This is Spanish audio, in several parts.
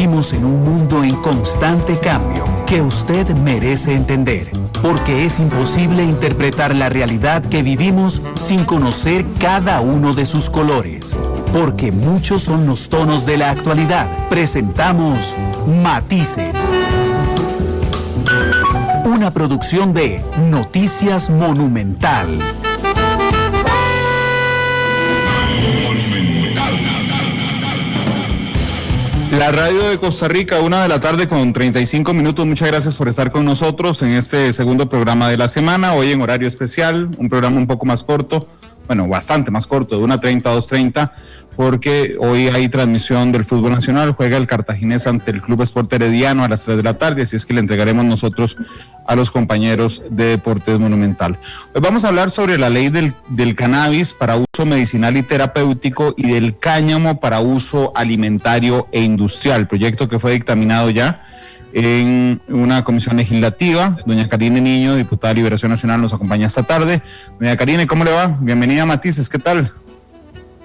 Vivimos en un mundo en constante cambio que usted merece entender, porque es imposible interpretar la realidad que vivimos sin conocer cada uno de sus colores. Porque muchos son los tonos de la actualidad. Presentamos Matices. Una producción de Noticias Monumental. La radio de Costa Rica, 1:00 con 35 minutos. Muchas gracias por estar con nosotros en este segundo programa de la semana. Hoy en horario especial, un programa un poco más corto, bueno, bastante más corto, de 1:30 a 2:30, porque hoy hay transmisión del fútbol nacional. Juega el Cartaginés ante el Club Sport Herediano a las 3 de la tarde, así es que le entregaremos nosotros a los compañeros de Deportes Monumental. Hoy vamos a hablar sobre la ley del cannabis para uso medicinal y terapéutico y del cáñamo para uso alimentario e industrial, proyecto que fue dictaminado ya en una comisión legislativa. Doña Karine Niño, diputada de Liberación Nacional, nos acompaña esta tarde. Doña Karine, ¿cómo le va? Bienvenida a Matices, ¿qué tal?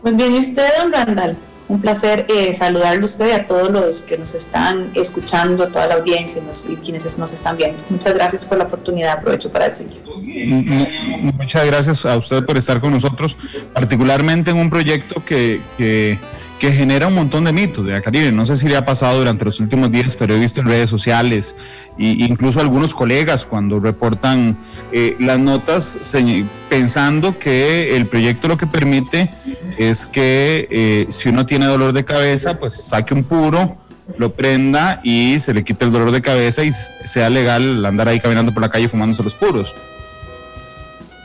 Muy bien, ¿y usted, don Randall? Un placer saludarle a usted y a todos los que nos están escuchando, a toda la audiencia y quienes nos están viendo. Muchas gracias por la oportunidad, aprovecho para decirle. Muchas gracias a usted por estar con nosotros, particularmente en un proyecto que genera un montón de mitos, de Karine. No sé si le ha pasado durante los últimos días, pero he visto en redes sociales e incluso algunos colegas cuando reportan las notas pensando que el proyecto lo que permite es que si uno tiene dolor de cabeza, pues saque un puro, lo prenda y se le quite el dolor de cabeza y sea legal andar ahí caminando por la calle fumándose los puros.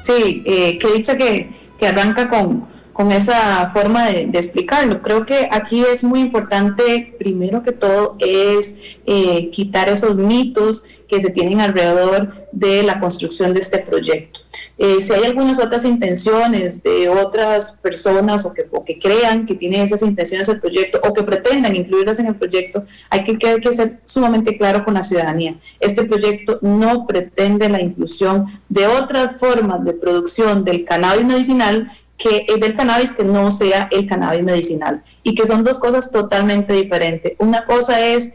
Sí, que dicha que arranca con esa forma de explicarlo. Creo que aquí es muy importante, primero que todo, es quitar esos mitos que se tienen alrededor de la construcción de este proyecto. Si hay algunas otras intenciones de otras personas o que crean que tienen esas intenciones el proyecto o que pretendan incluirlas en el proyecto, hay que ser sumamente claro con la ciudadanía. Este proyecto no pretende la inclusión de otras formas de producción del cannabis medicinal que del cannabis que no sea el cannabis medicinal, y que son dos cosas totalmente diferentes. Una cosa es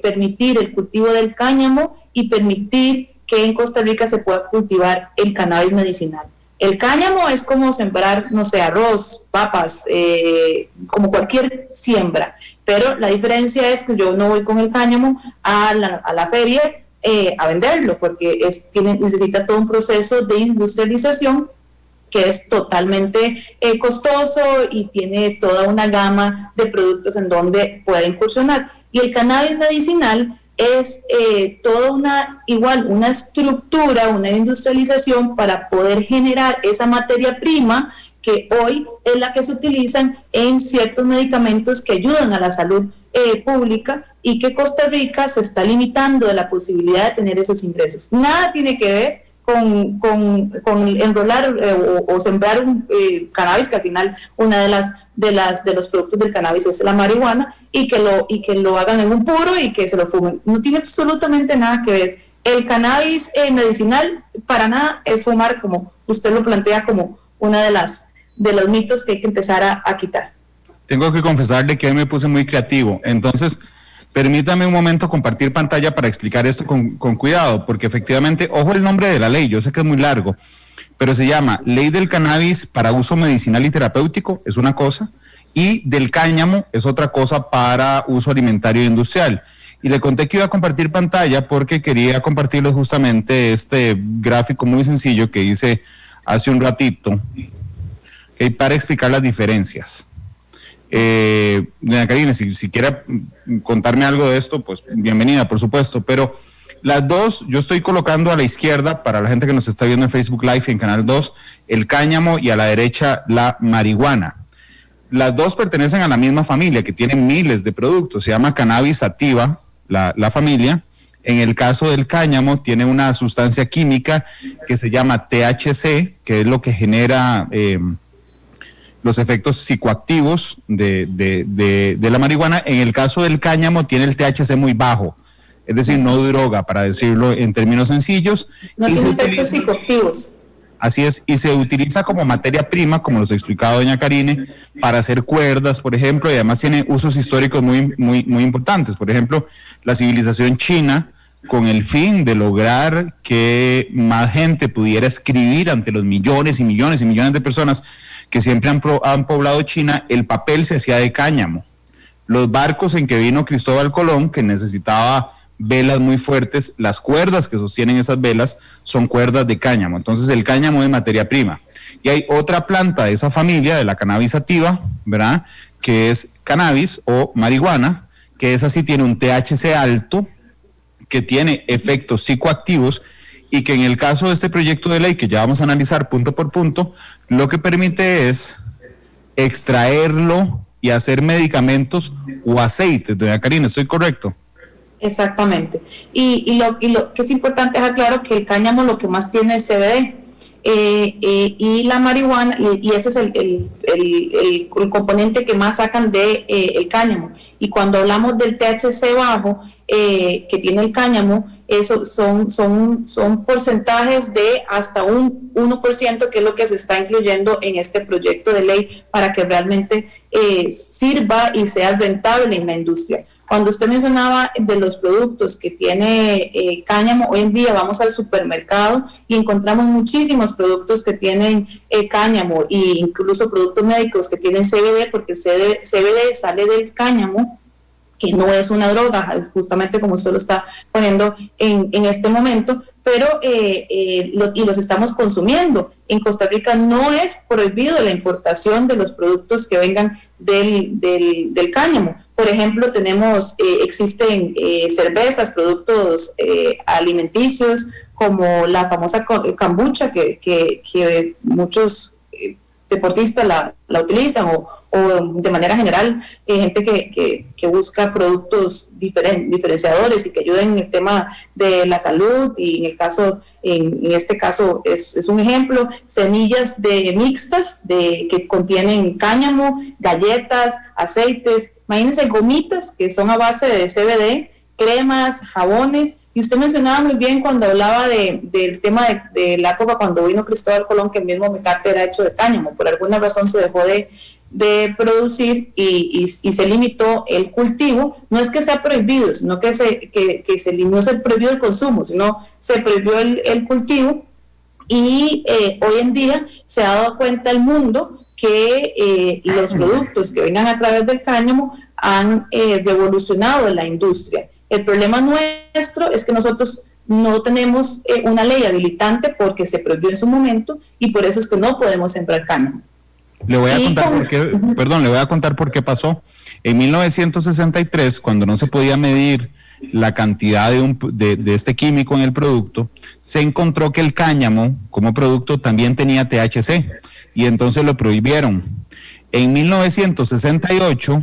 permitir el cultivo del cáñamo y permitir que en Costa Rica se pueda cultivar el cannabis medicinal. El cáñamo es como sembrar, no sé, arroz, papas, como cualquier siembra, pero la diferencia es que yo no voy con el cáñamo a la feria a venderlo, porque necesita todo un proceso de industrialización que es totalmente costoso y tiene toda una gama de productos en donde puede incursionar. Y el cannabis medicinal es toda una estructura, una industrialización para poder generar esa materia prima que hoy es la que se utilizan en ciertos medicamentos que ayudan a la salud pública, y que Costa Rica se está limitando de la posibilidad de tener esos ingresos. Nada tiene que ver con enrolar o sembrar un cannabis, que al final una de los productos del cannabis es la marihuana, y que lo hagan en un puro y que se lo fumen. No tiene absolutamente nada que ver. El cannabis medicinal para nada es fumar, como usted lo plantea, como una de los mitos que hay que empezar a quitar. Tengo que confesarle que hoy me puse muy creativo, entonces permítame un momento compartir pantalla para explicar esto con cuidado, porque efectivamente, ojo el nombre de la ley, yo sé que es muy largo, pero se llama Ley del Cannabis para Uso Medicinal y Terapéutico, es una cosa, y del cáñamo es otra cosa para uso alimentario e industrial. Y le conté que iba a compartir pantalla porque quería compartirles justamente este gráfico muy sencillo que hice hace un ratito, para explicar las diferencias. Doña Karine, si quiere contarme algo de esto, pues bienvenida, por supuesto, pero las dos, yo estoy colocando a la izquierda, para la gente que nos está viendo en Facebook Live y en Canal 2, el cáñamo, y a la derecha la marihuana. Las dos pertenecen a la misma familia, que tiene miles de productos, se llama Cannabis sativa, la familia. En el caso del cáñamo, tiene una sustancia química que se llama THC, que es lo que genera los efectos psicoactivos de la marihuana. En el caso del cáñamo tiene el THC muy bajo, es decir, no droga, para decirlo en términos sencillos. No tiene efectos psicoactivos. Así es, y se utiliza como materia prima, como los ha explicado doña Karine, para hacer cuerdas, por ejemplo, y además tiene usos históricos muy importantes. Por ejemplo, la civilización china, con el fin de lograr que más gente pudiera escribir ante los millones y millones y millones de personas que siempre han poblado China, el papel se hacía de cáñamo. Los barcos en que vino Cristóbal Colón, que necesitaba velas muy fuertes, las cuerdas que sostienen esas velas son cuerdas de cáñamo. Entonces el cáñamo es materia prima. Y hay otra planta de esa familia, de la cannabis sativa, ¿verdad?, que es cannabis o marihuana, que esa sí tiene un THC alto, que tiene efectos psicoactivos y que en el caso de este proyecto de ley que ya vamos a analizar punto por punto, lo que permite es extraerlo y hacer medicamentos o aceites. Doña Karine, ¿estoy correcto? Exactamente. Y lo que es importante es claro que el cáñamo lo que más tiene es CBD. Y la marihuana, y ese es el componente que más sacan de el cáñamo. Y cuando hablamos del THC bajo que tiene el cáñamo, eso son porcentajes de hasta un 1%, que es lo que se está incluyendo en este proyecto de ley para que realmente sirva y sea rentable en la industria. Cuando usted mencionaba de los productos que tiene cáñamo, hoy en día vamos al supermercado y encontramos muchísimos productos que tienen cáñamo, e incluso productos médicos que tienen CBD, porque CBD sale del cáñamo, que no es una droga, justamente como usted lo está poniendo en este momento, pero los estamos consumiendo. En Costa Rica no es prohibido la importación de los productos que vengan del cáñamo. Por ejemplo, existen cervezas, productos alimenticios, como la famosa kombucha, que muchos deportistas la utilizan, o de manera general, gente que busca productos diferenciadores y que ayuden en el tema de la salud, y en este caso es un ejemplo, semillas mixtas que contienen cáñamo, galletas, aceites, imagínense, gomitas que son a base de CBD, cremas, jabones. Y usted mencionaba muy bien cuando hablaba del tema de la época cuando vino Cristóbal Colón, que el mismo mecate era hecho de cáñamo. Por alguna razón se dejó de producir y se limitó el cultivo. No es que sea prohibido, sino que no se prohibió el consumo, sino se prohibió el cultivo. Y hoy en día se ha dado cuenta el mundo que los productos que vengan a través del cáñamo han revolucionado la industria. El problema nuestro es que nosotros no tenemos una ley habilitante porque se prohibió en su momento, y por eso es que no podemos sembrar cáñamo. Le voy a contar por qué pasó. En 1963, cuando no se podía medir la cantidad de este químico en el producto, se encontró que el cáñamo como producto también tenía THC, y entonces lo prohibieron. En 1968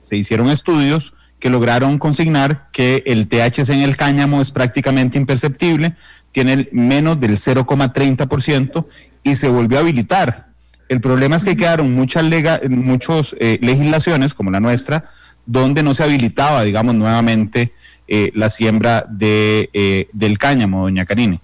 se hicieron estudios que lograron consignar que el THC en el cáñamo es prácticamente imperceptible, tiene menos del 0,30%, y se volvió a habilitar. El problema es que quedaron muchas legislaciones, como la nuestra, donde no se habilitaba, digamos, nuevamente la siembra del cáñamo, doña Karine.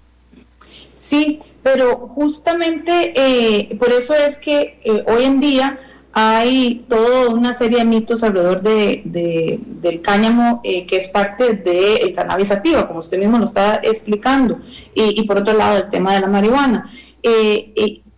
Sí, pero justamente por eso es que hoy en día hay toda una serie de mitos alrededor del cáñamo, que es parte del cannabis sativa, como usted mismo lo está explicando, y por otro lado el tema de la marihuana.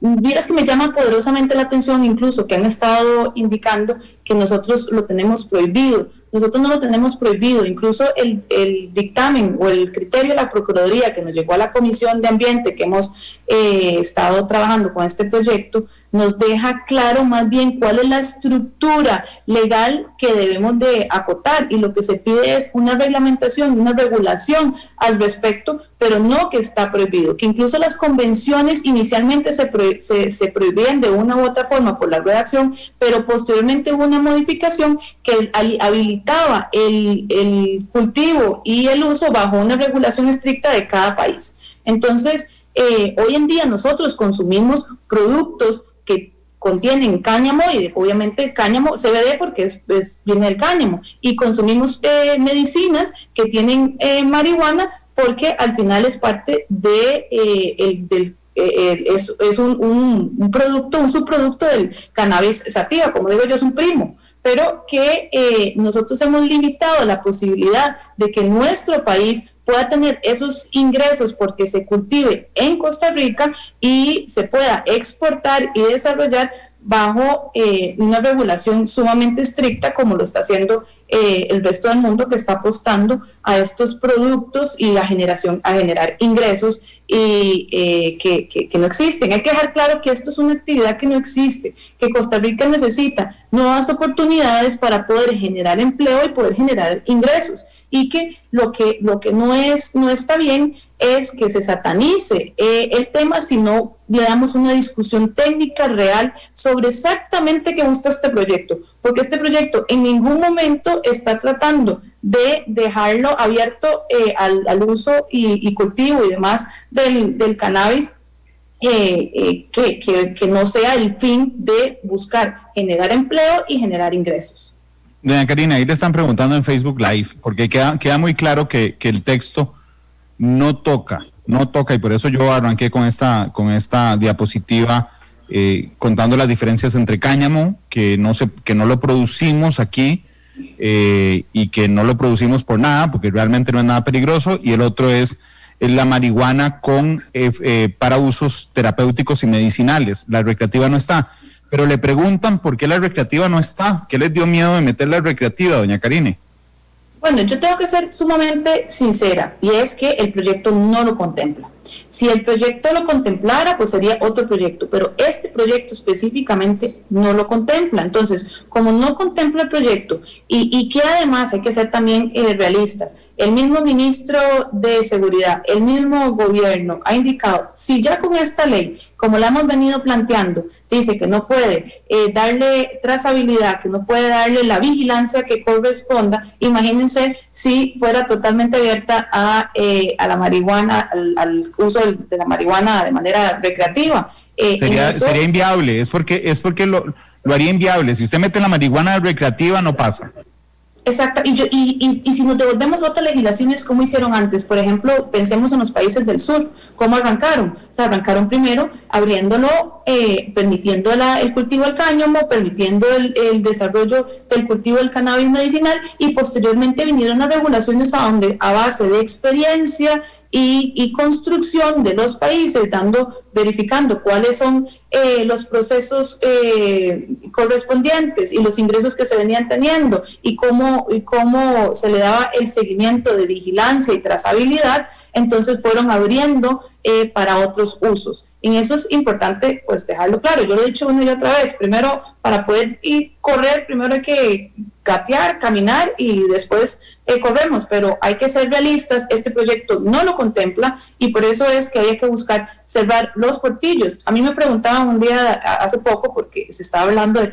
Miras que me llama poderosamente la atención, incluso que han estado indicando que nosotros lo tenemos prohibido. Nosotros no lo tenemos prohibido. Incluso el dictamen o el criterio de la Procuraduría que nos llegó a la Comisión de Ambiente, que hemos estado trabajando con este proyecto, nos deja claro más bien cuál es la estructura legal que debemos de acotar, y lo que se pide es una reglamentación y una regulación al respecto, pero no que está prohibido, que incluso las convenciones inicialmente se prohibían de una u otra forma por la redacción, pero posteriormente hubo una modificación que habilitaba el cultivo y el uso bajo una regulación estricta de cada país. Entonces, hoy en día nosotros consumimos productos que contienen cáñamo, y obviamente cáñamo, CBD, porque viene del cáñamo, y consumimos medicinas que tienen marihuana, porque al final es parte del es un producto, un subproducto del cannabis sativa, como digo yo, es un primo, pero que nosotros hemos limitado la posibilidad de que nuestro país pueda tener esos ingresos porque se cultive en Costa Rica y se pueda exportar y desarrollar bajo una regulación sumamente estricta, como lo está haciendo el resto del mundo, que está apostando a estos productos y a generar ingresos y que no existen. Hay que dejar claro que esto es una actividad que no existe, que Costa Rica necesita nuevas oportunidades para poder generar empleo y poder generar ingresos, y que lo que no está bien es que se satanice el tema, sino le damos una discusión técnica real sobre exactamente qué busca este proyecto, porque este proyecto en ningún momento está tratando de dejarlo abierto al uso y cultivo y demás del cannabis, que no sea el fin de buscar generar empleo y generar ingresos. Doña Karina, ahí le están preguntando en Facebook Live, porque queda muy claro que el texto no toca, y por eso yo arranqué con esta diapositiva contando las diferencias entre cáñamo, que no lo producimos aquí y que no lo producimos por nada, porque realmente no es nada peligroso, y el otro es la marihuana para usos terapéuticos y medicinales. La recreativa no está. Pero le preguntan por qué la recreativa no está. ¿Qué les dio miedo de meter la recreativa, doña Karine? Bueno, yo tengo que ser sumamente sincera, y es que el proyecto no lo contempla. Si el proyecto lo contemplara, pues sería otro proyecto, pero este proyecto específicamente no lo contempla. Entonces, como no contempla el proyecto, y que además hay que ser también realistas, el mismo ministro de Seguridad, el mismo gobierno ha indicado, si ya con esta ley, como la hemos venido planteando, dice que no puede darle trazabilidad, que no puede darle la vigilancia que corresponda, imagínense si fuera totalmente abierta a la marihuana, al uso de la marihuana de manera recreativa. Sería inviable, es porque lo haría inviable. Si usted mete la marihuana recreativa, no pasa. Exacto, y si nos devolvemos a otras legislaciones, ¿cómo hicieron antes? Por ejemplo, pensemos en los países del sur, ¿cómo arrancaron? O sea, arrancaron primero abriéndolo, permitiendo el cultivo del cáñamo, permitiendo el desarrollo del cultivo del cannabis medicinal, y posteriormente vinieron las regulaciones a base de experiencia y construcción de los países, verificando cuáles son los procesos correspondientes y los ingresos que se venían teniendo, y cómo se le daba el seguimiento de vigilancia y trazabilidad. Entonces fueron abriendo para otros usos. En eso es importante, pues, dejarlo claro. Yo lo he dicho una y otra vez: primero, para poder correr, primero hay que gatear, caminar, y después corremos, pero hay que ser realistas. Este proyecto no lo contempla, y por eso es que había que buscar cerrar los portillos. A mí me preguntaban un día hace poco, porque se estaba hablando de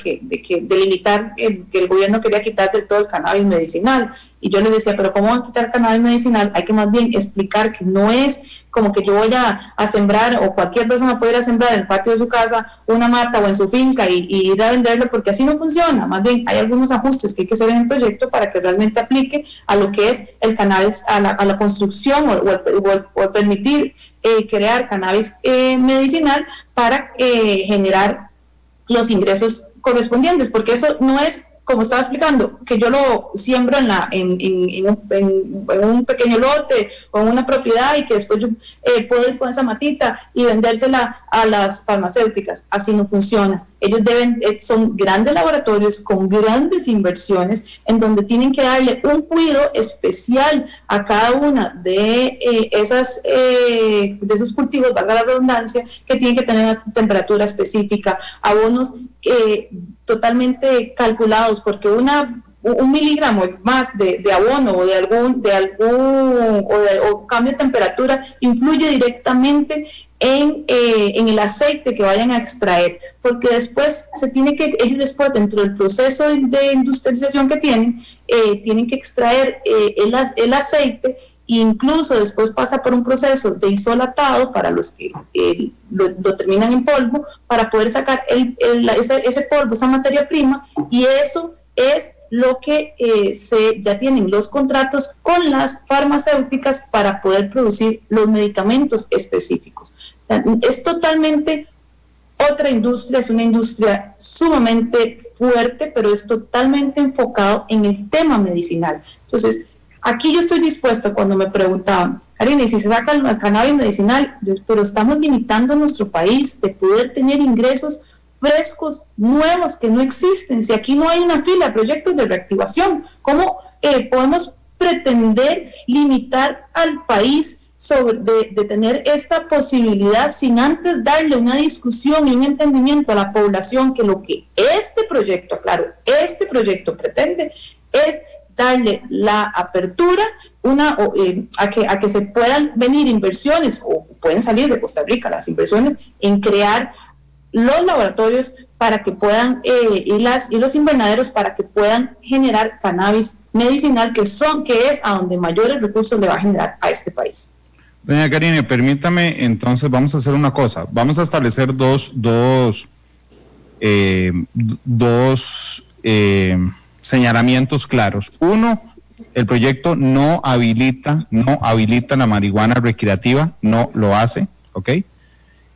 limitar, que el gobierno quería quitar del todo el cannabis medicinal, y yo les decía, pero ¿cómo van a quitar el cannabis medicinal? Hay que más bien explicar que no es como que yo voy a sembrar, o cualquier persona puede ir a sembrar en el patio de su casa una mata o en su finca y ir a venderlo, porque así no funciona. Más bien hay algunos ajustes que hay que hacer en el proyecto para que realmente aplique a lo que es el cannabis, a la construcción o permitir crear cannabis medicinal para generar los ingresos correspondientes, porque eso no es, como estaba explicando, que yo lo siembro en un pequeño lote o en una propiedad, y que después yo puedo ir con esa matita y vendérsela a las farmacéuticas. Así no funciona. Ellos son grandes laboratorios con grandes inversiones, en donde tienen que darle un cuidado especial a cada una de esos cultivos, valga la redundancia, que tienen que tener una temperatura específica, abonos totalmente calculados, porque un miligramo más de abono o de algún cambio de temperatura influye directamente en el aceite que vayan a extraer, porque después ellos después, dentro del proceso de industrialización que tienen que extraer el aceite, e incluso después pasa por un proceso de isolatado para los que lo terminan en polvo, para poder sacar ese polvo, esa materia prima, y eso es lo que ya tienen los contratos con las farmacéuticas para poder producir los medicamentos específicos. O Es totalmente otra industria, es una industria sumamente fuerte, pero es totalmente enfocado en el tema medicinal. Entonces, aquí yo estoy dispuesto, cuando me preguntaban, Karina, ¿y si se saca el cannabis medicinal? Pero estamos limitando a nuestro país de poder tener ingresos frescos, nuevos, que no existen. Si aquí no hay una fila de proyectos de reactivación, ¿cómo podemos pretender limitar al país de tener esta posibilidad sin antes darle una discusión y un entendimiento a la población que lo que este proyecto pretende es darle la apertura a que se puedan venir inversiones, o pueden salir de Costa Rica las inversiones en crear los laboratorios para que puedan y los invernaderos para que puedan generar cannabis medicinal, que es a donde mayores recursos le va a generar a este país. Doña Karine, permítame, entonces vamos a hacer una cosa, vamos a establecer dos señalamientos claros. Uno, el proyecto no habilita la marihuana recreativa, no lo hace, ¿ok?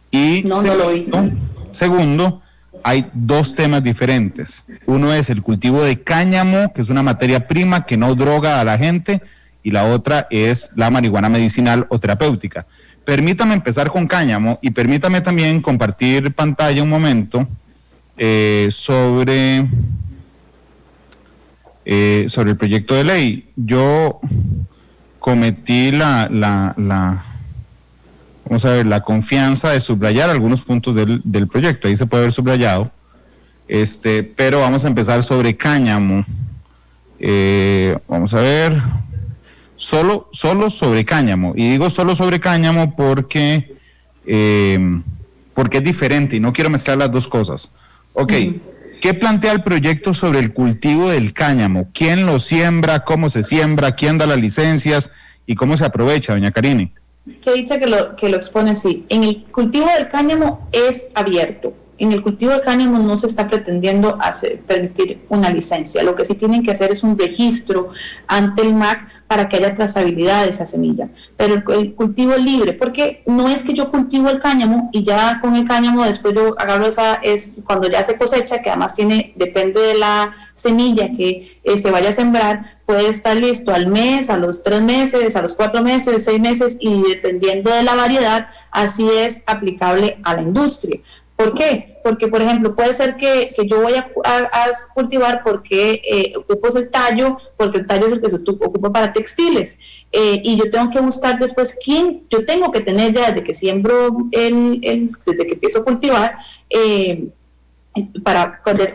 Y no lo hizo. Segundo, hay dos temas diferentes. Uno es el cultivo de cáñamo, que es una materia prima que no droga a la gente, y la otra es la marihuana medicinal o terapéutica. Permítame empezar con cáñamo y permítame también compartir pantalla un momento sobre el proyecto de ley. Yo cometí la confianza de subrayar algunos puntos del proyecto. Ahí se puede ver subrayado. Pero vamos a empezar sobre cáñamo. Vamos a ver. Solo sobre cáñamo. Y digo solo sobre cáñamo porque es diferente y no quiero mezclar las dos cosas. Ok. ¿Qué plantea el proyecto sobre el cultivo del cáñamo? ¿Quién lo siembra? ¿Cómo se siembra? ¿Quién da las licencias? ¿Y cómo se aprovecha, doña Karine? Que dicha que lo expone así. En el cultivo del cáñamo es abierto. En el cultivo de cáñamo no se está pretendiendo permitir una licencia. Lo que sí tienen que hacer es un registro ante el MAC para que haya trazabilidad de esa semilla. Pero el cultivo es libre, porque no es que yo cultivo el cáñamo y ya con el cáñamo después yo agarro es cuando ya se cosecha, que además depende de la semilla que se vaya a sembrar, puede estar listo al mes, a los 3 meses, a los 4 meses, 6 meses, y dependiendo de la variedad, así es aplicable a la industria. ¿Por qué? Porque, por ejemplo, puede ser que yo voy a cultivar porque ocupo el tallo, porque el tallo es el que se ocupa para textiles, y yo tengo que buscar después yo tengo que tener ya desde que siembro, desde que empiezo a cultivar,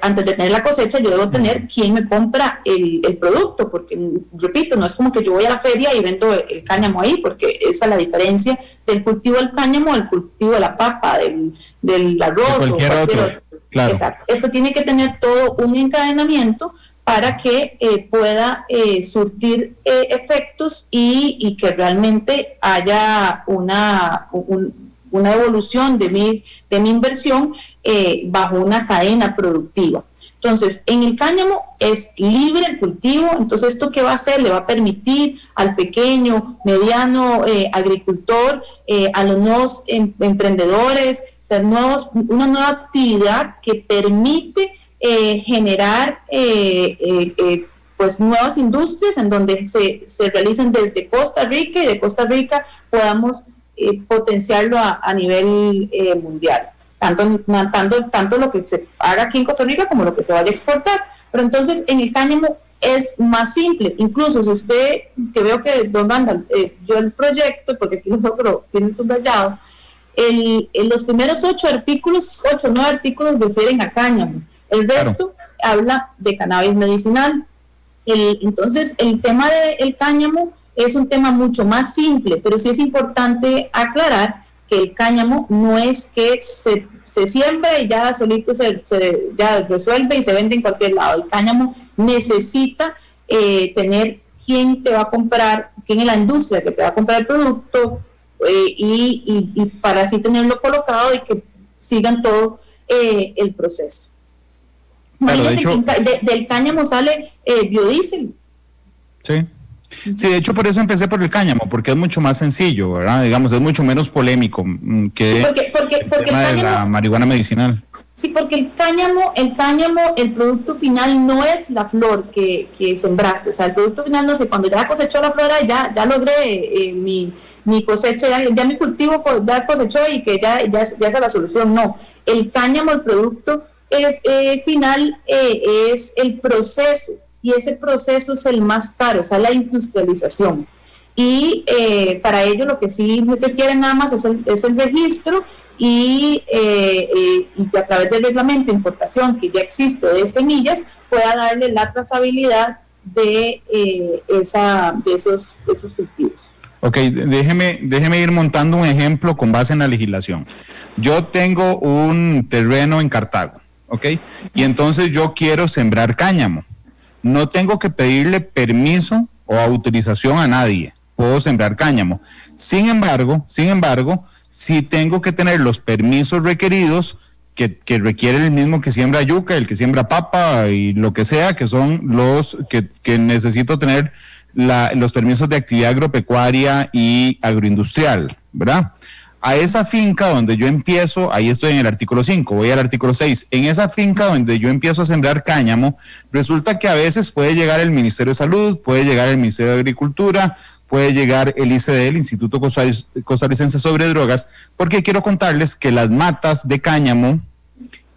antes de tener la cosecha, yo debo tener quién me compra el producto, porque, repito, no es como que yo voy a la feria y vendo el cáñamo ahí, porque esa es la diferencia del cultivo del cáñamo, del cultivo de la papa, del arroz, de cualquier otro. Claro. Exacto. Esto tiene que tener todo un encadenamiento para que pueda surtir efectos y que realmente haya una evolución de mi inversión bajo una cadena productiva. Entonces, en el cáñamo es libre el cultivo. Entonces, ¿esto qué va a hacer? Le va a permitir al pequeño, mediano agricultor, a los nuevos emprendedores, una nueva actividad que permite generar pues nuevas industrias en donde se realicen desde Costa Rica, y de Costa Rica podamos potenciarlo a nivel mundial, tanto lo que se haga aquí en Costa Rica como lo que se vaya a exportar. Pero entonces en el cáñamo es más simple. Incluso si usted, que veo que don Randall, yo el proyecto, porque aquí lo tiene subrayado, los primeros 8 o 9 artículos refieren a cáñamo, el resto habla de cannabis medicinal. Entonces el tema del cáñamo es un tema mucho más simple, pero sí es importante aclarar que el cáñamo no es que se siembre y ya solito ya resuelve y se vende en cualquier lado. El cáñamo necesita tener quién te va a comprar, quién es la industria que te va a comprar el producto, y para así tenerlo colocado y que sigan todo el proceso. Claro, del cáñamo sale biodiesel. Sí. Sí, de hecho por eso empecé por el cáñamo, porque es mucho más sencillo, ¿verdad? Digamos, es mucho menos polémico que el tema de la marihuana medicinal. Sí, porque el cáñamo, el producto final no es la flor que sembraste, o sea, el producto final, no sé, cuando ya cosechó la flor, ya logré mi cosecha, ya mi cultivo ya cosechó y que ya es la solución, no. El cáñamo, el producto final es el proceso, y ese proceso es el más caro, o sea, la industrialización. Y para ello lo que sí requieren nada más es el registro y a través del reglamento de importación que ya existe de semillas pueda darle la trazabilidad de esos cultivos. Ok, déjeme ir montando un ejemplo con base en la legislación. Yo tengo un terreno en Cartago, ¿ok? Y entonces yo quiero sembrar cáñamo. No tengo que pedirle permiso o autorización a nadie. Puedo sembrar cáñamo. Sin embargo, sí tengo que tener los permisos requeridos que requiere el mismo que siembra yuca, el que siembra papa y lo que sea, que son los que necesito tener los permisos de actividad agropecuaria y agroindustrial, ¿verdad? A esa finca donde yo empiezo, ahí estoy en el artículo 5, voy al artículo 6, en esa finca donde yo empiezo a sembrar cáñamo, resulta que a veces puede llegar el Ministerio de Salud, puede llegar el Ministerio de Agricultura, puede llegar el ICD, el Instituto Costarricense sobre Drogas, porque quiero contarles que las matas de cáñamo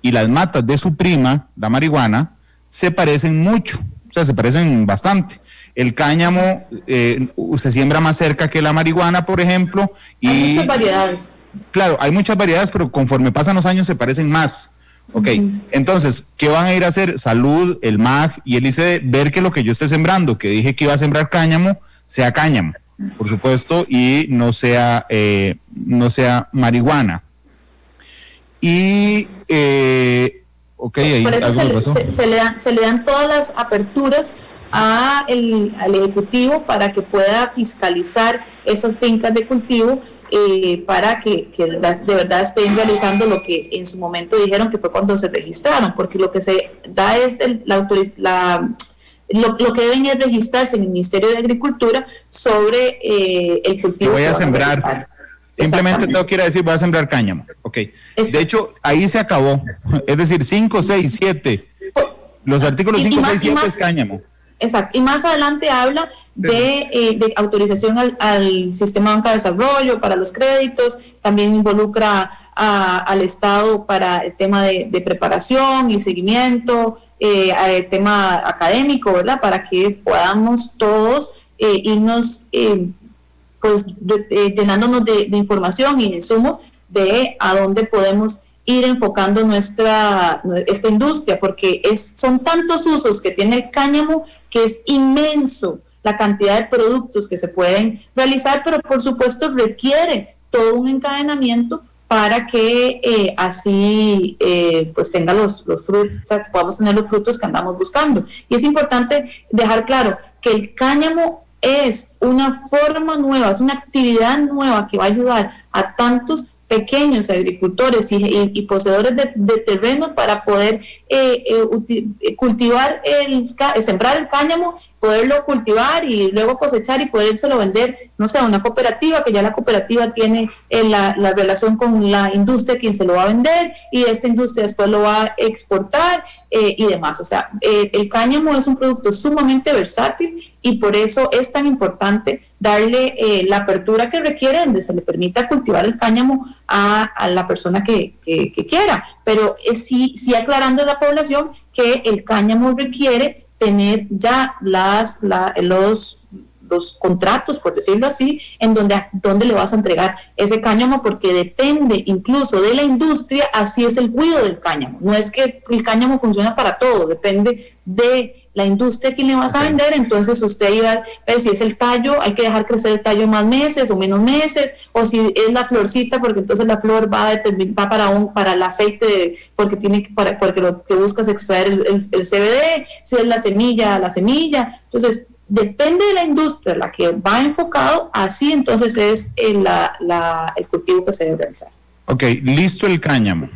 y las matas de su prima, la marihuana, se parecen mucho, o sea, se parecen bastante. El cáñamo se siembra más cerca que la marihuana, por ejemplo. Hay muchas variedades. Claro, hay muchas variedades, pero conforme pasan los años se parecen más. Ok, entonces, ¿qué van a ir a hacer? Salud, el MAG y el ICD, ver que lo que yo esté sembrando, que dije que iba a sembrar cáñamo, sea cáñamo, por supuesto, y no sea marihuana. Y, ok, ahí por eso algo pasó. se le dan todas las aperturas al Ejecutivo para que pueda fiscalizar esas fincas de cultivo para que de verdad estén realizando lo que en su momento dijeron que fue cuando se registraron, porque lo que se da es lo que deben es registrarse en el Ministerio de Agricultura sobre el cultivo que voy a sembrar. Simplemente tengo que ir a decir, voy a sembrar cáñamo. Ok. De hecho, ahí se acabó. Es decir, 5, 6, 7. Los artículos 5, 6, 7 es cáñamo. Exacto, y más adelante habla de autorización al sistema de banca de desarrollo para los créditos, también involucra al Estado para el tema de preparación y seguimiento, el tema académico, ¿verdad? Para que podamos todos irnos llenándonos de información y de insumos de a dónde podemos ir enfocando esta industria, porque son tantos usos que tiene el cáñamo que es inmenso la cantidad de productos que se pueden realizar, pero por supuesto requiere todo un encadenamiento para que así pues tenga los frutos, o sea, podamos tener los frutos que andamos buscando. Y es importante dejar claro que el cáñamo es una forma nueva, es una actividad nueva que va a ayudar a tantos pequeños agricultores y poseedores de terreno para poder cultivar sembrar el cáñamo, poderlo cultivar y luego cosechar y podérselo vender, no sé, a una cooperativa, que ya la cooperativa tiene la relación con la industria quien se lo va a vender y esta industria después lo va a exportar y demás. O sea, el cáñamo es un producto sumamente versátil y por eso es tan importante darle la apertura que requiere, donde se le permita cultivar el cáñamo a la persona que quiera, pero sí aclarando a la población que el cáñamo requiere tener ya los contratos, por decirlo así, en donde le vas a entregar ese cáñamo, porque depende incluso de la industria, así es el cuidado del cáñamo. No es que el cáñamo funciona para todo, depende de la industria a quien le vas a vender. Entonces usted iba a ver si es el tallo, hay que dejar crecer el tallo más meses o menos meses, o si es la florcita, porque entonces la flor va para el aceite, porque lo que busca es extraer el CBD, si es la semilla. Entonces depende de la industria la que va enfocado, así entonces es el cultivo que se debe realizar. Ok, listo el cáñamo.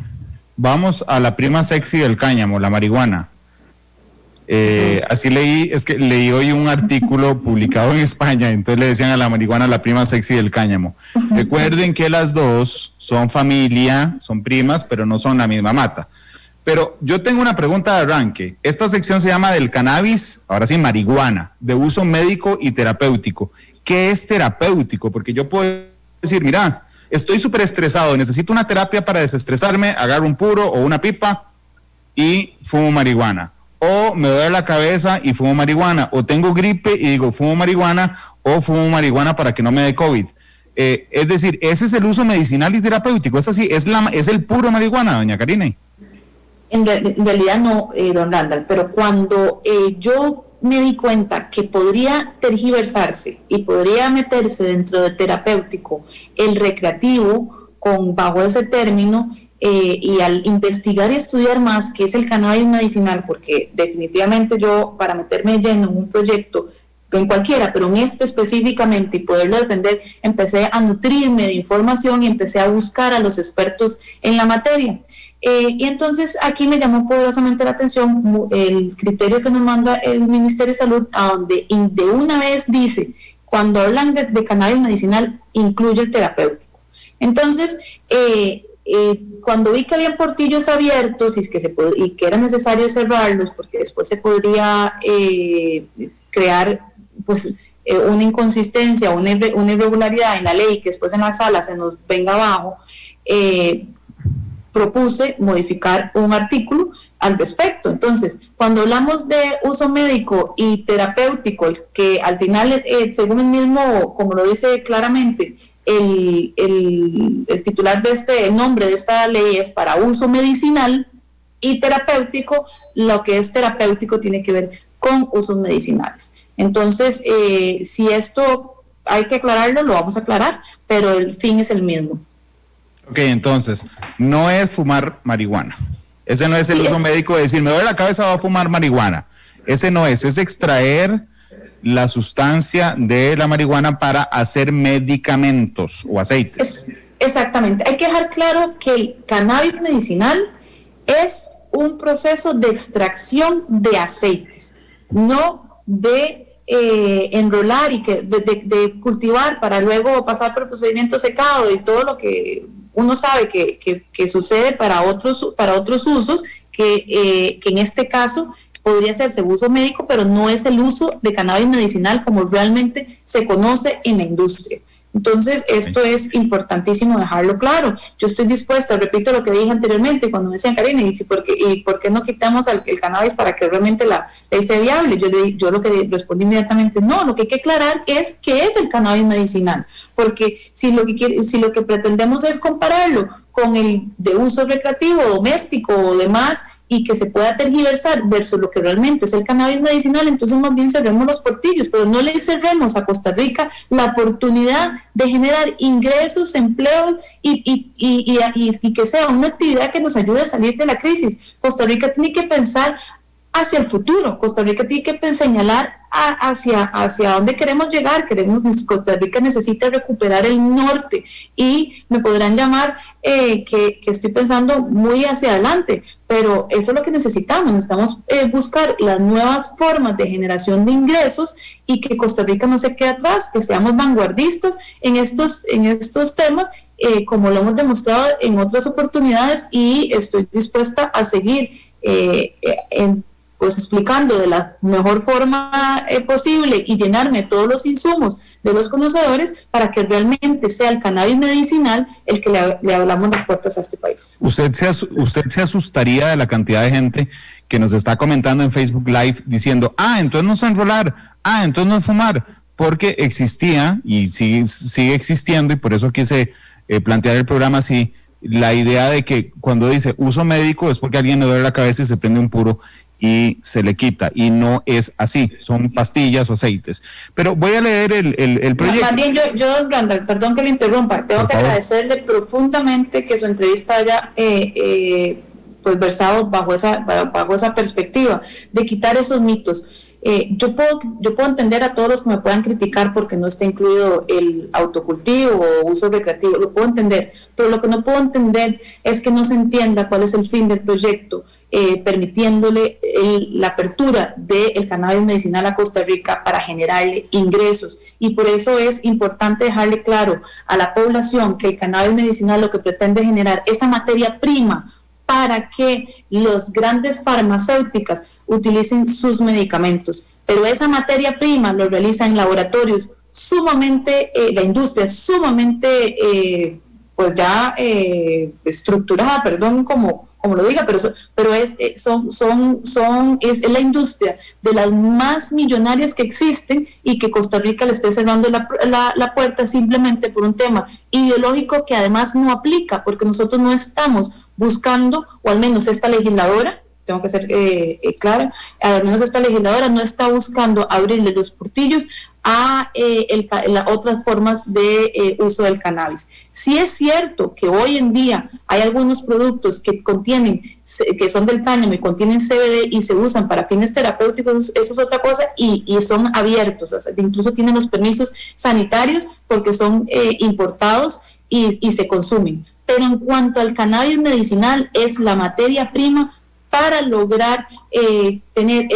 Vamos a la prima sexy del cáñamo, la marihuana. Así leí, es que leí hoy un artículo publicado en España, entonces le decían a la marihuana la prima sexy del cáñamo. Recuerden que las dos son familia, son primas, pero no son la misma mata. Pero yo tengo una pregunta de arranque. Esta sección se llama del cannabis, ahora sí, marihuana, de uso médico y terapéutico. ¿Qué es terapéutico? Porque yo puedo decir, mira, estoy súper estresado, necesito una terapia para desestresarme, agarro un puro o una pipa y fumo marihuana. O me duele la cabeza y fumo marihuana, o tengo gripe y digo fumo marihuana, o fumo marihuana para que no me dé COVID. Es decir, ese es el uso medicinal y terapéutico, es así, es el puro marihuana, doña Karine. En realidad no, don Randall, pero cuando yo me di cuenta que podría tergiversarse y podría meterse dentro de terapéutico el recreativo bajo ese término, y al investigar y estudiar más qué es el cannabis medicinal, porque definitivamente yo, para meterme lleno en un proyecto, en cualquiera, pero en este específicamente, y poderlo defender, empecé a nutrirme de información y empecé a buscar a los expertos en la materia. Y entonces aquí me llamó poderosamente la atención el criterio que nos manda el Ministerio de Salud, a donde de una vez dice, cuando hablan de cannabis medicinal, incluye el terapéutico. Entonces, cuando vi que habían portillos abiertos y que era necesario cerrarlos porque después se podría crear pues una inconsistencia, una irregularidad en la ley que después en la sala se nos venga abajo, propuse modificar un artículo al respecto. Entonces, cuando hablamos de uso médico y terapéutico, que al final, según el mismo, como lo dice claramente, el titular el nombre de esta ley es para uso medicinal, y terapéutico, lo que es terapéutico tiene que ver con usos medicinales. Entonces, si esto hay que aclararlo, lo vamos a aclarar, pero el fin es el mismo. Ok, entonces, no es fumar marihuana. Ese no es el uso médico de decir, me duele la cabeza, voy a fumar marihuana. Ese no es extraer la sustancia de la marihuana para hacer medicamentos o aceites. Exactamente. Hay que dejar claro que el cannabis medicinal es un proceso de extracción de aceites, no de enrolar y de cultivar para luego pasar por el procedimiento secado y todo lo que uno sabe que sucede para otros usos, que en este caso podría hacerse uso médico, pero no es el uso de cannabis medicinal como realmente se conoce en la industria. Entonces, esto es importantísimo dejarlo claro. Yo estoy dispuesta, repito lo que dije anteriormente, cuando me decían, Karine, ¿y por qué no quitamos el cannabis para que realmente la ley sea viable? Yo lo que respondí inmediatamente, no, lo que hay que aclarar es qué es el cannabis medicinal, porque si lo que pretendemos es compararlo con el de uso recreativo, doméstico o demás, y que se pueda tergiversar versus lo que realmente es el cannabis medicinal, entonces más bien cerremos los portillos, pero no le cerremos a Costa Rica la oportunidad de generar ingresos, empleos y que sea una actividad que nos ayude a salir de la crisis. Costa Rica tiene que pensar hacia el futuro. Costa Rica tiene que señalar hacia dónde queremos llegar. Costa Rica necesita recuperar el norte, y me podrán llamar que estoy pensando muy hacia adelante, pero eso es lo que necesitamos buscar las nuevas formas de generación de ingresos y que Costa Rica no se quede atrás, que seamos vanguardistas en estos temas, como lo hemos demostrado en otras oportunidades, y estoy dispuesta a seguir explicando de la mejor forma posible y llenarme todos los insumos de los conocedores para que realmente sea el cannabis medicinal el que le hablamos las puertas a este país. ¿Usted se asustaría de la cantidad de gente que nos está comentando en Facebook Live diciendo, entonces no es enrolar, entonces no es fumar? Porque existía y sigue existiendo, y por eso quise plantear el programa así, la idea de que cuando dice uso médico es porque a alguien le duele la cabeza y se prende un puro y se le quita, y no es así, son pastillas o aceites. Pero voy a leer el proyecto. Más bien yo, Randall, perdón que le interrumpa, tengo que agradecerle profundamente que su entrevista haya versado bajo esa perspectiva de quitar esos mitos. Yo puedo entender a todos los que me puedan criticar porque no está incluido el autocultivo o uso recreativo, lo puedo entender, pero lo que no puedo entender es que no se entienda cuál es el fin del proyecto, permitiéndole la apertura del cannabis medicinal a Costa Rica para generarle ingresos. Y por eso es importante dejarle claro a la población que el cannabis medicinal lo que pretende generar esa materia prima para que las grandes farmacéuticas utilicen sus medicamentos. Pero esa materia prima lo realiza en laboratorios sumamente, la industria es sumamente, estructurada, perdón, como lo diga, pero es la industria de las más millonarias que existen y que Costa Rica le esté cerrando la puerta simplemente por un tema ideológico que además no aplica, porque nosotros no estamos buscando, o al menos esta legisladora, tengo que ser clara, al menos esta legisladora no está buscando abrirle los portillos a otras formas de uso del cannabis. Sí es cierto que hoy en día hay algunos productos que son del cáñamo y contienen CBD y se usan para fines terapéuticos, eso es otra cosa, y son abiertos, o sea, incluso tienen los permisos sanitarios porque son importados y se consumen. Pero en cuanto al cannabis medicinal, es la materia prima para lograr tener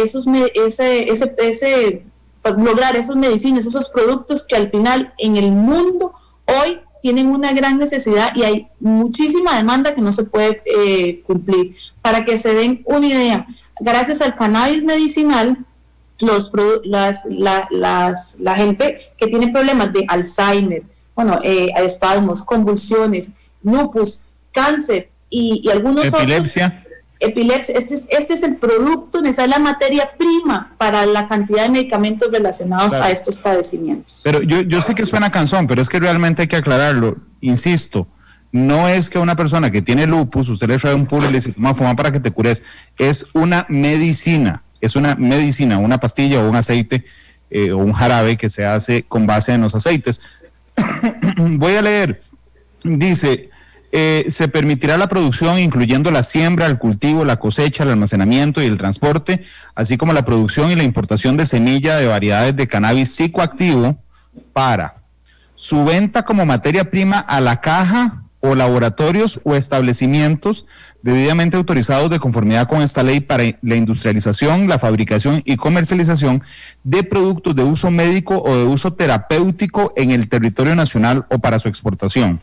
lograr esas medicinas, esos productos que al final en el mundo hoy tienen una gran necesidad y hay muchísima demanda que no se puede cumplir. Para que se den una idea, gracias al cannabis medicinal, la gente que tiene problemas de Alzheimer, espasmos, convulsiones, lupus, cáncer y algunos epilepsia, este es el producto, esa es la materia prima para la cantidad de medicamentos relacionados a estos padecimientos. Pero yo sé que suena cansón, pero es que realmente hay que aclararlo. Insisto, no es que una persona que tiene lupus, usted le trae un puro y le dice, toma, fuma para que te cures. Es una medicina, una pastilla o un aceite o un jarabe que se hace con base en los aceites. Voy a leer, dice... se permitirá la producción incluyendo la siembra, el cultivo, la cosecha, el almacenamiento y el transporte, así como la producción y la importación de semilla de variedades de cannabis psicoactivo para su venta como materia prima a la caja o laboratorios o establecimientos debidamente autorizados de conformidad con esta ley para la industrialización, la fabricación y comercialización de productos de uso médico o de uso terapéutico en el territorio nacional o para su exportación.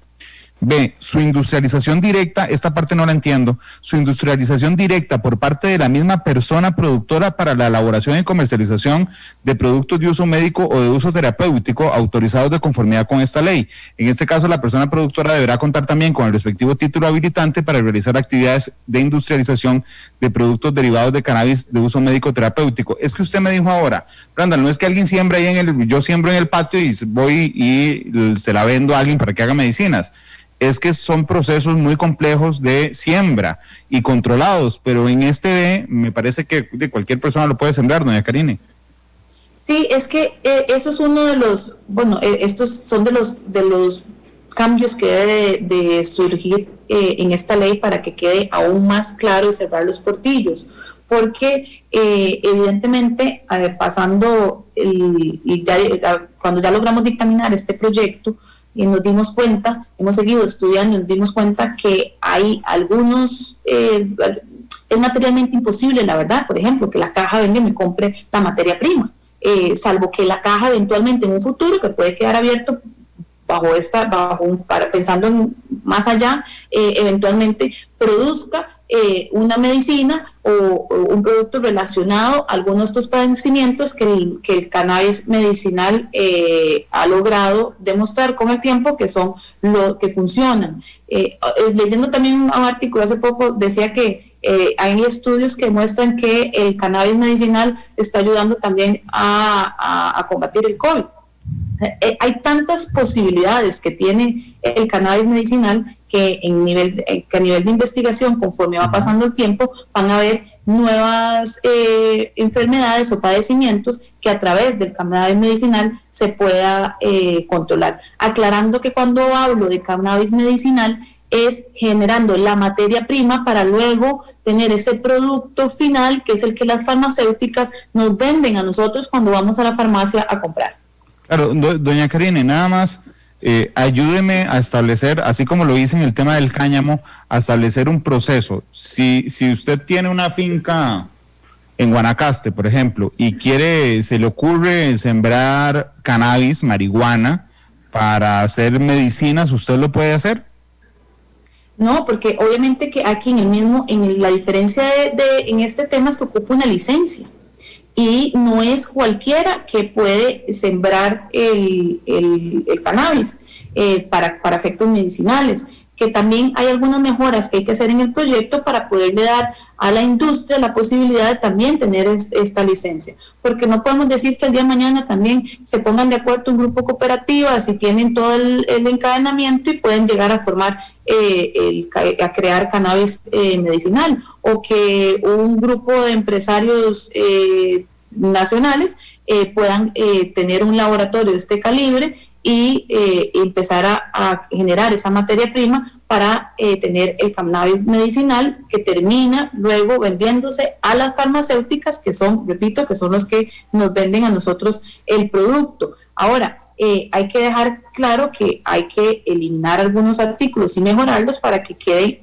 B, su industrialización directa, esta parte no la entiendo, su industrialización directa por parte de la misma persona productora para la elaboración y comercialización de productos de uso médico o de uso terapéutico autorizados de conformidad con esta ley. En este caso, la persona productora deberá contar también con el respectivo título habilitante para realizar actividades de industrialización de productos derivados de cannabis de uso médico terapéutico. Es que usted me dijo ahora, Randall, no es que alguien siembra ahí yo siembro en el patio y voy y se la vendo a alguien para que haga medicinas. Es que son procesos muy complejos de siembra y controlados, pero en este me parece que de cualquier persona lo puede sembrar, doña Karine. Sí, es que eso es uno de los, estos son de los cambios que debe de surgir en esta ley para que quede aún más claro y cerrar los portillos, porque evidentemente pasando cuando ya logramos dictaminar este proyecto, y nos dimos cuenta, hemos seguido estudiando, nos dimos cuenta que hay algunos, es materialmente imposible, la verdad, por ejemplo, que la caja venga y me compre la materia prima, salvo que la caja eventualmente en un futuro, que puede quedar abierto pensando en más allá, eventualmente produzca una medicina o un producto relacionado a algunos de estos padecimientos que el cannabis medicinal ha logrado demostrar con el tiempo que son lo que funcionan. Leyendo también un artículo hace poco decía que hay estudios que muestran que el cannabis medicinal está ayudando también a combatir el COVID. Hay tantas posibilidades que tiene el cannabis medicinal que a nivel de investigación, conforme va pasando el tiempo, van a haber nuevas enfermedades o padecimientos que a través del cannabis medicinal se pueda controlar. Aclarando que cuando hablo de cannabis medicinal es generando la materia prima para luego tener ese producto final que es el que las farmacéuticas nos venden a nosotros cuando vamos a la farmacia a comprar. Claro, doña Karine, nada más ayúdeme a establecer, así como lo hice en el tema del cáñamo, a establecer un proceso. Si usted tiene una finca en Guanacaste, por ejemplo, y se le ocurre sembrar cannabis, marihuana, para hacer medicinas, ¿usted lo puede hacer? No, porque obviamente que aquí la diferencia en este tema es que ocupa una licencia y no es cualquiera que puede sembrar el cannabis para efectos medicinales, que también hay algunas mejoras que hay que hacer en el proyecto para poderle dar a la industria la posibilidad de también tener esta licencia, porque no podemos decir que el día de mañana también se pongan de acuerdo un grupo cooperativo, así tienen todo el encadenamiento y pueden llegar a formar, a crear cannabis medicinal, o que un grupo de empresarios nacionales puedan tener un laboratorio de este calibre y empezar a generar esa materia prima para tener el cannabis medicinal que termina luego vendiéndose a las farmacéuticas, que son, repito, que son los que nos venden a nosotros el producto. Ahora, hay que dejar claro que hay que eliminar algunos artículos y mejorarlos para que queden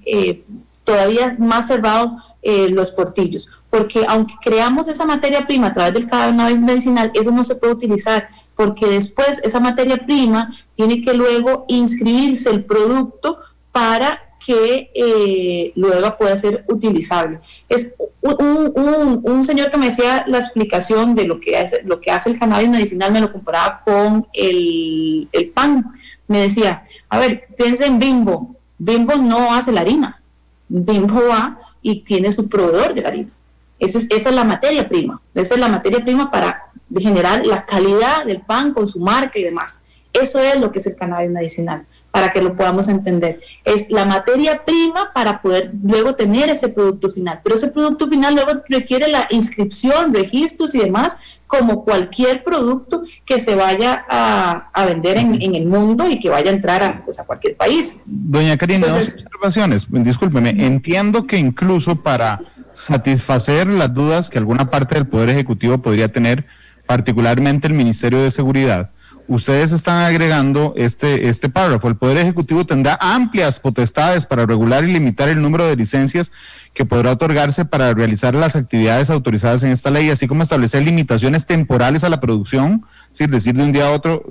todavía más cerrados los portillos, porque aunque creamos esa materia prima a través del cannabis medicinal, eso no se puede utilizar, porque después esa materia prima tiene que luego inscribirse el producto para que luego pueda ser utilizable. Es un señor que me decía la explicación de lo que hace el cannabis medicinal, me lo comparaba con el pan. Me decía, a ver, piensa en Bimbo. Bimbo no hace la harina. Bimbo va y tiene su proveedor de la harina. Esa es la materia prima. Esa es la materia prima para generar la calidad del pan con su marca y demás. Eso es lo que es el cannabis medicinal, para que lo podamos entender. Es la materia prima para poder luego tener ese producto final. Pero ese producto final luego requiere la inscripción, registros y demás, como cualquier producto que se vaya a vender en el mundo y que vaya a entrar a cualquier país. Doña Karina, dos observaciones. Discúlpeme, entiendo que incluso para satisfacer las dudas que alguna parte del Poder Ejecutivo podría tener, particularmente el Ministerio de Seguridad, ustedes están agregando este párrafo. El Poder Ejecutivo tendrá amplias potestades para regular y limitar el número de licencias que podrá otorgarse para realizar las actividades autorizadas en esta ley, así como establecer limitaciones temporales a la producción, es decir, de un día a otro,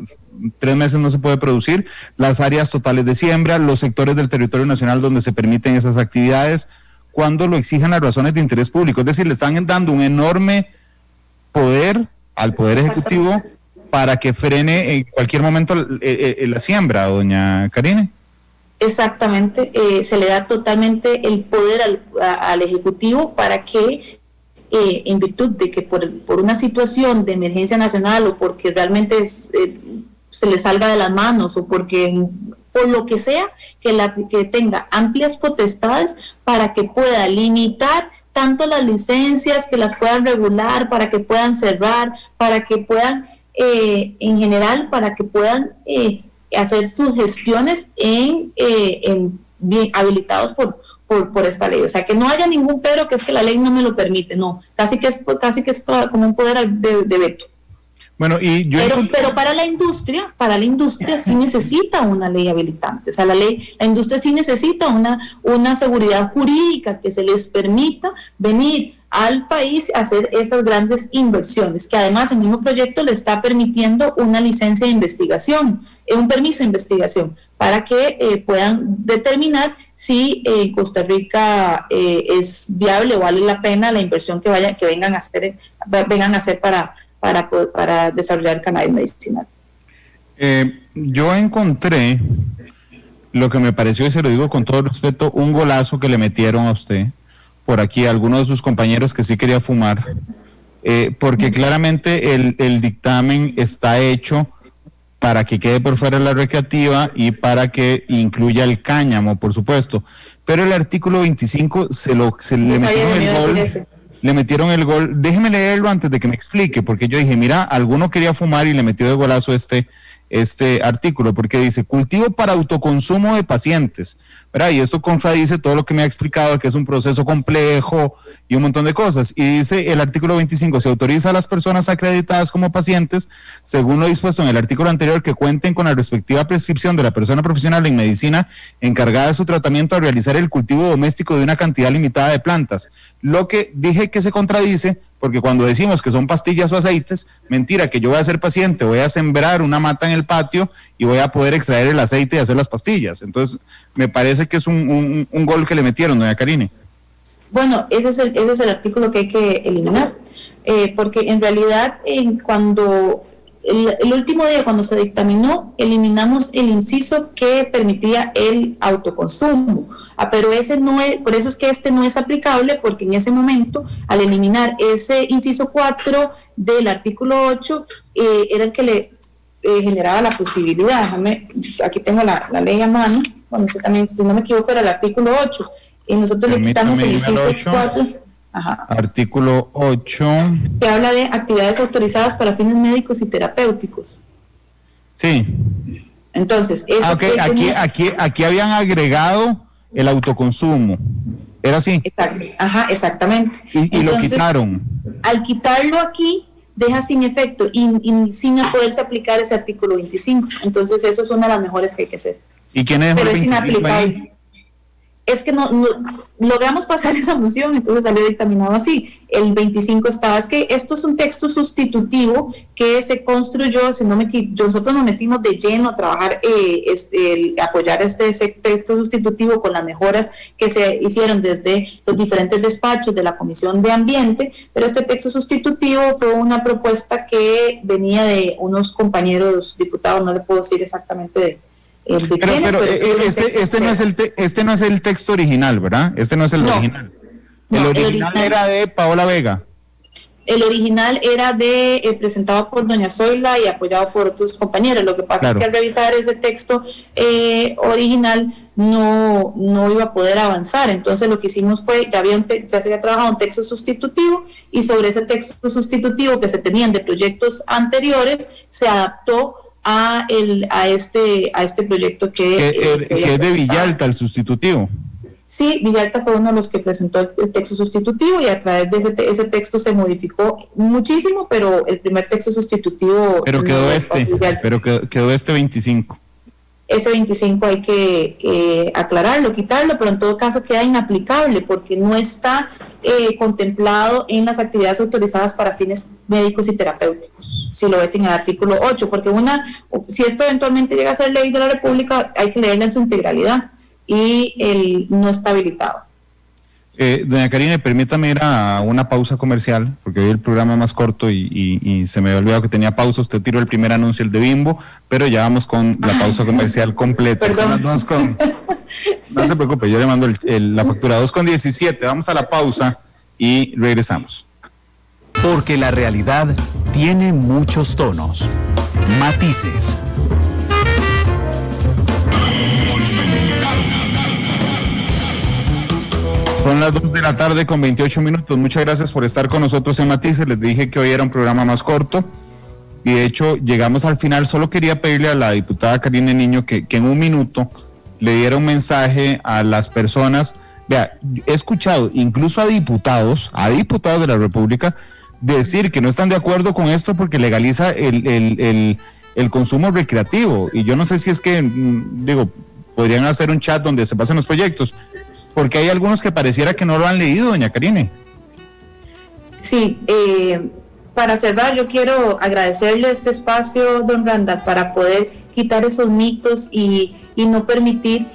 3 meses no se puede producir, las áreas totales de siembra, los sectores del territorio nacional donde se permiten esas actividades, cuando lo exijan las razones de interés público. Es decir, le están dando un enorme poder al Poder Ejecutivo para que frene en cualquier momento la siembra, doña Karine. Exactamente, se le da totalmente el poder al Ejecutivo para que, en virtud de que por una situación de emergencia nacional o porque realmente se le salga de las manos o porque por lo que sea, que tenga amplias potestades para que pueda limitar tanto las licencias, que las puedan regular, para que puedan cerrar, para que puedan, en general, para que puedan hacer sus gestiones bien habilitados por esta ley. O sea, que no haya ningún pero que es que la ley no me lo permite, no, casi que es como un poder de veto. Bueno, pero para la industria sí necesita una ley habilitante. O sea, la industria sí necesita una seguridad jurídica que se les permita venir al país a hacer estas grandes inversiones, que además el mismo proyecto le está permitiendo una licencia de investigación, un permiso de investigación, para que puedan determinar si Costa Rica es viable o vale la pena la inversión que vengan a hacer para desarrollar el cannabis medicinal. Yo encontré lo que me pareció, y se lo digo con todo respeto, un golazo que le metieron a usted por aquí, a alguno de sus compañeros que sí quería fumar, porque claramente el dictamen está hecho para que quede por fuera la recreativa y para que incluya el cáñamo, por supuesto, pero el artículo 25 le metieron el gol. Déjeme leerlo antes de que me explique, porque yo dije, mira, alguno quería fumar y le metió de golazo este este artículo, porque dice cultivo para autoconsumo de pacientes, ¿verdad? Y esto contradice todo lo que me ha explicado, que es un proceso complejo y un montón de cosas. Y dice el artículo 25, se autoriza a las personas acreditadas como pacientes, según lo dispuesto en el artículo anterior, que cuenten con la respectiva prescripción de la persona profesional en medicina encargada de su tratamiento a realizar el cultivo doméstico de una cantidad limitada de plantas. Lo que dije que se contradice, porque cuando decimos que son pastillas o aceites, mentira, que yo voy a ser paciente, voy a sembrar una mata en el patio y voy a poder extraer el aceite y hacer las pastillas. Entonces, me parece que es un gol que le metieron, doña Karine. Bueno, ese es el artículo que hay que eliminar, porque en realidad cuando el último día, cuando se dictaminó, eliminamos el inciso que permitía el autoconsumo, pero ese no es, por eso es que este no es aplicable, porque en ese momento, al eliminar ese inciso 4 del artículo 8, era el que le generaba la posibilidad. Aquí tengo la ley a mano, bueno, eso también, si no me equivoco, era el artículo 8, y nosotros le quitamos el inciso 4. Ajá. Artículo 8. Que habla de actividades autorizadas para fines médicos y terapéuticos. Sí. Entonces, okay. Aquí habían agregado el autoconsumo. ¿Era así? Exacto. Ajá, exactamente. Y entonces, lo quitaron. Al quitarlo aquí, deja sin efecto y sin poderse aplicar ese artículo 25. Entonces, eso es una de las mejores que hay que hacer. ¿Y quién es el 25? Pero es inaplicable. Es que no logramos pasar esa moción, entonces salió dictaminado así. El 25 estaba, es que esto es un texto sustitutivo que se construyó, si no me equivoco, nosotros nos metimos de lleno a trabajar, apoyar ese texto sustitutivo con las mejoras que se hicieron desde los diferentes despachos de la Comisión de Ambiente, pero este texto sustitutivo fue una propuesta que venía de unos compañeros diputados, no le puedo decir exactamente pero este no es el texto original, ¿verdad? Este no es el original. El original era de Paola Vega. El original era presentado por doña Zoila y apoyado por otros compañeros. Lo que pasa es que al revisar ese texto original no iba a poder avanzar. Entonces lo que hicimos fue, ya se había trabajado un texto sustitutivo, y sobre ese texto sustitutivo que se tenían de proyectos anteriores, se adaptó a este proyecto que es de Villalta, el sustitutivo. Sí, Villalta fue uno de los que presentó el texto sustitutivo, y a través de ese texto se modificó muchísimo, pero el primer texto sustitutivo... Pero quedó este 25. Ese 25 hay que aclararlo, quitarlo, pero en todo caso queda inaplicable porque no está contemplado en las actividades autorizadas para fines médicos y terapéuticos, si lo ves en el artículo 8, porque si esto eventualmente llega a ser ley de la República, hay que leerla en su integralidad, y no está habilitado. Doña Karine, permítame ir a una pausa comercial, porque hoy el programa es más corto y se me había olvidado que tenía pausa. Usted tiró el primer anuncio, el de Bimbo, pero ya vamos con la pausa comercial completa. Son las 2 con... No se preocupe, yo le mando la factura, 2:17. Vamos a la pausa y regresamos. Porque la realidad tiene muchos tonos, matices. Son las 2 de la tarde con 28 minutos. Muchas gracias por estar con nosotros en Matices. Les dije que hoy era un programa más corto y de hecho llegamos al final. Solo quería pedirle a la diputada Karine Niño que en un minuto le diera un mensaje a las personas. Vea, he escuchado incluso a diputados de la República decir que no están de acuerdo con esto porque legaliza el consumo recreativo. Y yo no sé si es que, podrían hacer un chat donde se pasen los proyectos, porque hay algunos que pareciera que no lo han leído, doña Karine. Sí, para cerrar, yo quiero agradecerle este espacio, don Randall, para poder quitar esos mitos y no permitir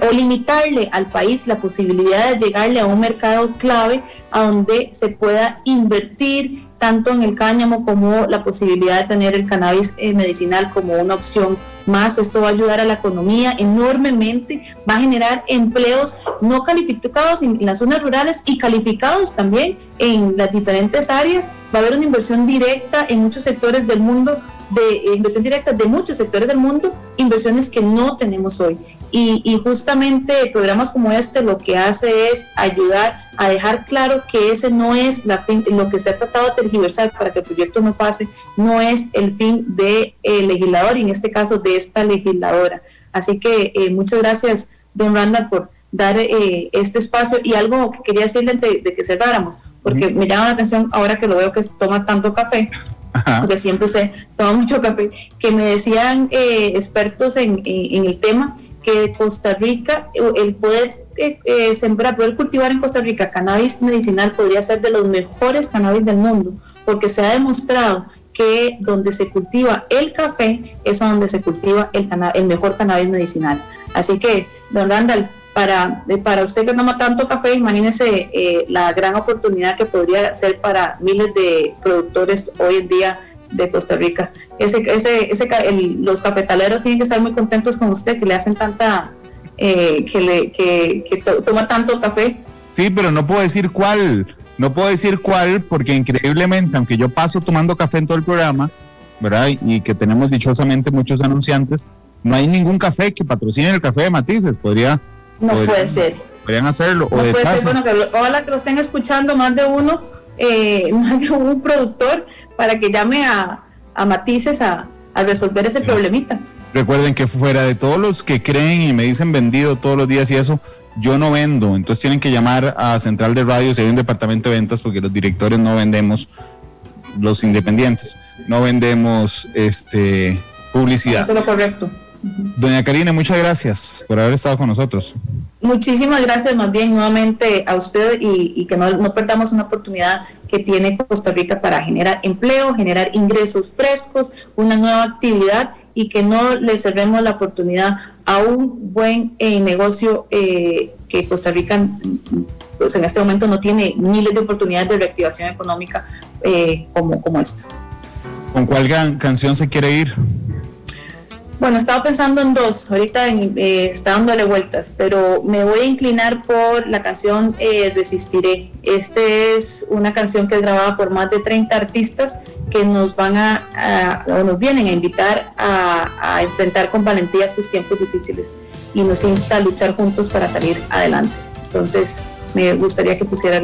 o limitarle al país la posibilidad de llegarle a un mercado clave a donde se pueda invertir tanto en el cáñamo como la posibilidad de tener el cannabis medicinal como una opción más. Esto va a ayudar a la economía enormemente, va a generar empleos no calificados en las zonas rurales y calificados también en las diferentes áreas. Va a haber una inversión directa en muchos sectores del mundo, inversiones que no tenemos hoy. Y justamente programas como este lo que hace es ayudar a dejar claro que ese no es lo que se ha tratado de tergiversar para que el proyecto no pase, no es el fin del legislador y en este caso de esta legisladora. Así que muchas gracias, don Randall, por dar este espacio. Y algo que quería decirle antes de que cerráramos, porque me llama la atención ahora que lo veo que toma tanto café, porque siempre se toma mucho café, que me decían expertos en el tema que Costa Rica, el poder sembrar, poder cultivar en Costa Rica cannabis medicinal podría ser de los mejores cannabis del mundo, porque se ha demostrado que donde se cultiva el café es donde se cultiva el mejor cannabis medicinal. Así que, don Randall, para usted que toma tanto café, imagínese la gran oportunidad que podría ser para miles de productores hoy en día de Costa Rica. Los cafetaleros tienen que estar muy contentos con usted, que le hacen tanta, toma tanto café. Sí, pero no puedo decir cuál, porque increíblemente, aunque yo paso tomando café en todo el programa, ¿verdad? Y que tenemos dichosamente muchos anunciantes, no hay ningún café que patrocine el café de Matices. Puede ser. Podrían hacerlo. No puede ser. Bueno, ojalá que lo estén escuchando más de uno, más de un productor, para que llame a Matices a resolver ese problemita. Recuerden que fuera de todos los que creen y me dicen vendido todos los días y eso, yo no vendo. Entonces tienen que llamar a Central de Radio si hay un departamento de ventas, porque los directores no vendemos, los independientes, no vendemos publicidad. Eso es lo correcto. Doña Karine, muchas gracias por haber estado con nosotros. Muchísimas gracias más bien nuevamente a usted y que no perdamos una oportunidad que tiene Costa Rica para generar empleo, generar ingresos frescos, una nueva actividad y que no le cerremos la oportunidad a un buen negocio que Costa Rica pues en este momento no tiene miles de oportunidades de reactivación económica como esta. ¿Con cuál canción se quiere ir? Bueno, estaba pensando en dos, ahorita está dándole vueltas, pero me voy a inclinar por la canción Resistiré. Esta es una canción que es grabada por más de 30 artistas que nos nos vienen a invitar a enfrentar con valentía estos tiempos difíciles y nos insta a luchar juntos para salir adelante. Entonces, me gustaría que pusiera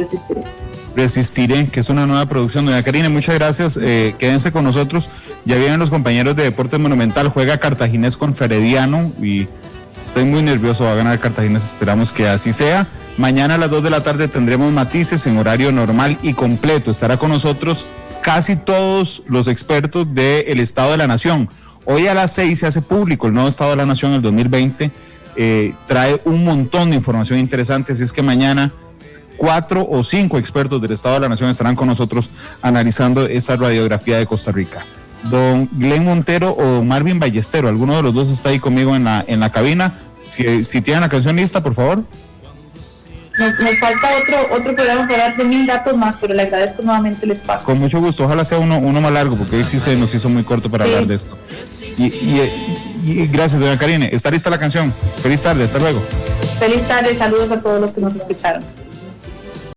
Resistiré, que es una nueva producción. Doña Karine, muchas gracias. Quédense con nosotros. Ya vienen los compañeros de Deportes Monumental. Juega Cartaginés con Herediano y estoy muy nervioso. Va a ganar Cartaginés. Esperamos que así sea. Mañana a las 2 de la tarde tendremos Matices en horario normal y completo. Estará con nosotros casi todos los expertos del Estado de la Nación. Hoy a las 6 se hace público el nuevo Estado de la Nación del 2020. Trae un montón de información interesante. Así es que mañana 4 o 5 expertos del Estado de la Nación estarán con nosotros analizando esa radiografía de Costa Rica. Don Glenn Montero o don Marvin Ballestero, alguno de los dos está ahí conmigo en la cabina. Si tienen la canción lista, por favor. Nos falta otro programa para dar de 1000 datos más, pero le agradezco nuevamente el espacio. Con mucho gusto, ojalá sea uno más largo, porque hoy sí se nos hizo muy corto para hablar de esto. Y gracias, doña Karine. ¿Está lista la canción? Feliz tarde, hasta luego. Feliz tarde, saludos a todos los que nos escucharon.